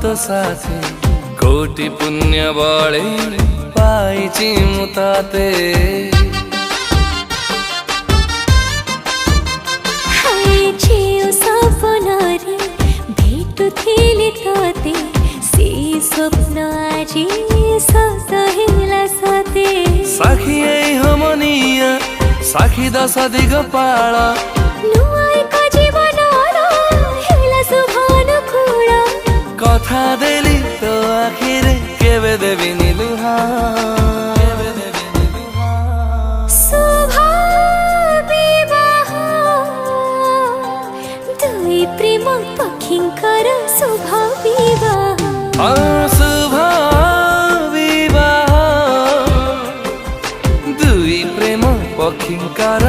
तो साथी कोटि पुण्य बळे पाइछि मु ताते। सपनारे भेटुथिली तते से स्वप्न आजी सत हेला सते। साखी हमनिया साखी दश दिगपाल नुआइक जीवनर हेला शुभन खुड़ा। कथा देली तो आखिरे केबे देबिनी लुहा। शुभ विवाह दुई प्रेम पक्षींकर शुभ विवाह। शुभ विवाह दुई प्रेम पक्षींकर